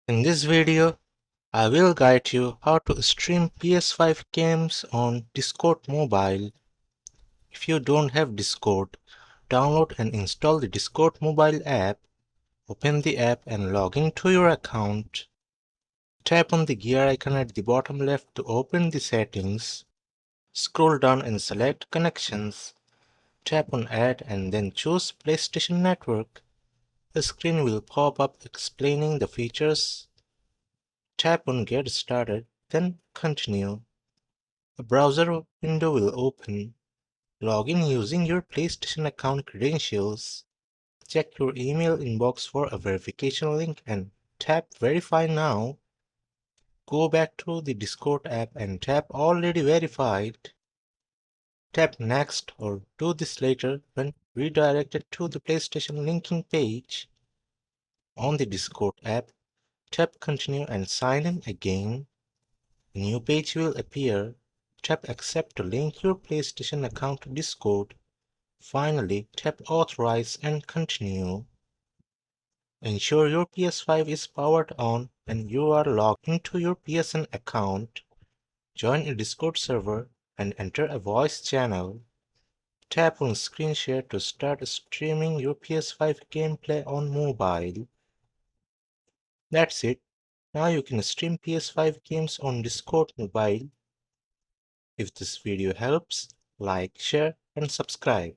In this video, I will guide you how to stream PS5 games on Discord Mobile. If you don't have Discord, download and install the Discord mobile app, open the app and log into your account. Tap on the gear icon at the bottom left to open the settings. Scroll down and select Connections. Tap on Add and then choose PlayStation Network. A screen will pop up explaining the features. Tap on Get Started, then Continue. A browser window will open. Log in using your PlayStation account credentials. Check your email inbox for a verification link and tap Verify Now. Go back to the Discord app and tap Already Verified. Tap Next or do this later when redirected to the PlayStation linking page. On the Discord app, tap Continue and sign in again. A new page will appear. Tap Accept to link your PlayStation account to Discord. Finally, tap Authorize and Continue. Ensure your PS5 is powered on and you are logged into your PSN account. Join a Discord server and enter a voice channel. Tap on Screen Share to start streaming your PS5 gameplay on mobile. That's it. Now you can stream PS5 games on Discord mobile. If this video helps, like, share and subscribe.